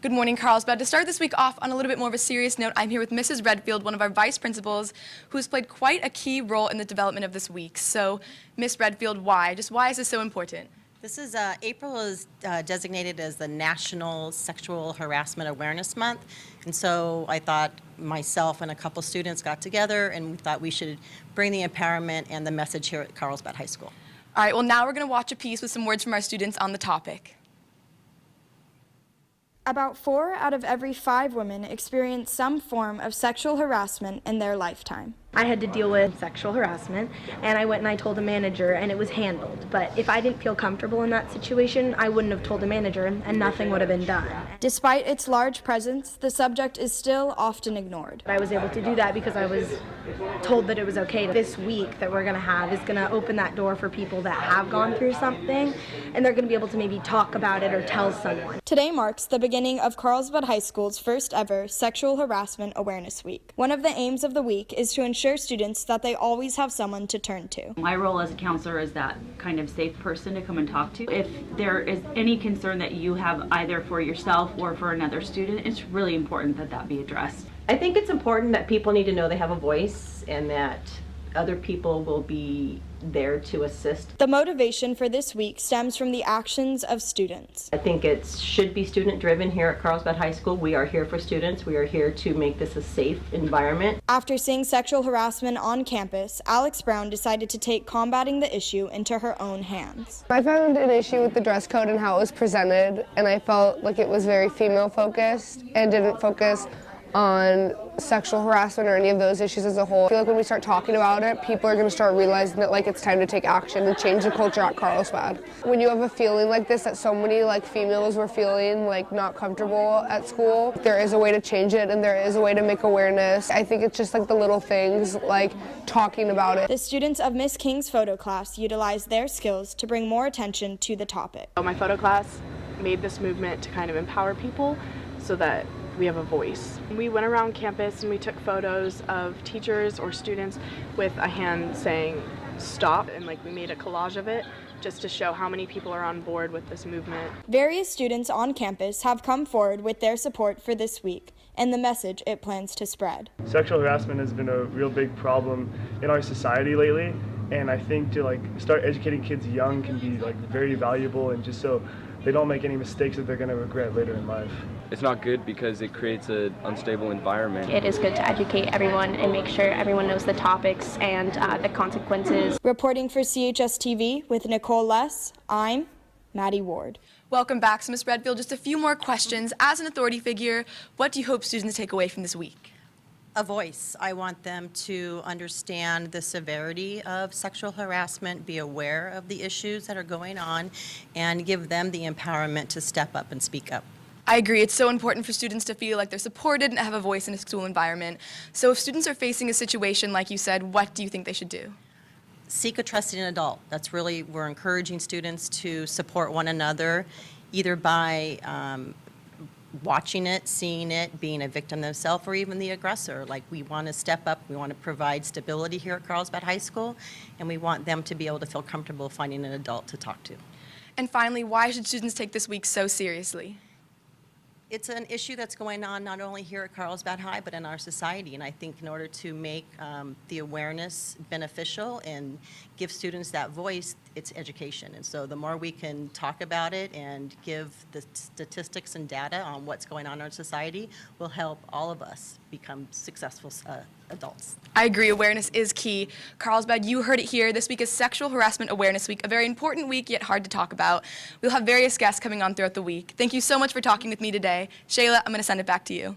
Good morning, Carlsbad. To start this week off on a little bit more of a serious note, I'm here with Mrs. Redfield, one of our vice principals, who's played quite a key role in the development of this week. So, Miss Redfield, why? Just why is this so important? This is, April is designated as the National Sexual Harassment Awareness Month. And so I thought myself and a couple students got together and we thought we should bring the empowerment and the message here at Carlsbad High School. All right, well, now we're going to watch a piece with some words from our students on the topic. About 4 out of every 5 women experience some form of sexual harassment in their lifetime. I had to deal with sexual harassment, and I went and I told a manager, and it was handled. But if I didn't feel comfortable in that situation, I wouldn't have told a manager, and nothing would have been done. Despite its large presence, the subject is still often ignored. I was able to do that because I was told that it was okay. This week that we're going to have is going to open that door for people that have gone through something, and they're going to be able to maybe talk about it or tell someone. Today marks the beginning of Carlsbad High School's first ever Sexual Harassment Awareness Week. One of the aims of the week is to ensure students that they always have someone to turn to. My role as a counselor is that kind of safe person to come and talk to. If there is any concern that you have either for yourself or for another student, it's really important that that be addressed. I think it's important that people need to know they have a voice and that other people will be there to assist. The motivation for this week stems from the actions of students. I think it should be student driven here at Carlsbad High School. We are here for students. We are here to make this a safe environment. After seeing sexual harassment on campus, Alex Brown decided to take combating the issue into her own hands. I found an issue with the dress code and how it was presented, and I felt like it was very female focused and didn't focus on sexual harassment or any of those issues as a whole. I feel like when we start talking about it, people are going to start realizing that it's time to take action and change the culture at Carlsbad. When you have a feeling like this, that so many females were feeling not comfortable at school, there is a way to change it and there is a way to make awareness. I think it's just the little things, talking about it. The students of Miss King's photo class utilized their skills to bring more attention to the topic. My photo class made this movement to kind of empower people so that we have a voice. We went around campus and we took photos of teachers or students with a hand saying stop, and we made a collage of it just to show how many people are on board with this movement. Various students on campus have come forward with their support for this week and the message it plans to spread. Sexual harassment has been a real big problem in our society lately, and I think to start educating kids young can be very valuable, and just so they don't make any mistakes that they're going to regret later in life. It's not good because it creates an unstable environment. It is good to educate everyone and make sure everyone knows the topics and the consequences. Reporting for CHSTV with Nicole Less, I'm Maddie Ward. Welcome back. So, Ms. Redfield, just a few more questions. As an authority figure, what do you hope students take away from this week? A voice. I want them to understand the severity of sexual harassment, be aware of the issues that are going on, and give them the empowerment to step up and speak up. I agree. It's so important for students to feel like they're supported and have a voice in a school environment. So if students are facing a situation like you said, what do you think they should do? Seek a trusted adult. That's really, we're encouraging students to support one another, either by watching it, seeing it, being a victim themselves, or even the aggressor. We want to step up, we want to provide stability here at Carlsbad High School, and we want them to be able to feel comfortable finding an adult to talk to. And finally, why should students take this week so seriously? It's an issue that's going on not only here at Carlsbad High, but in our society. And I think in order to make the awareness beneficial and give students that voice, it's education. And so the more we can talk about it and give the statistics and data on what's going on in our society will help all of us become successful adults. I agree. Awareness is key. Carlsbad, you heard it here. This week is Sexual Harassment Awareness Week, a very important week, yet hard to talk about. We'll have various guests coming on throughout the week. Thank you so much for talking with me today. Shayla, I'm going to send it back to you.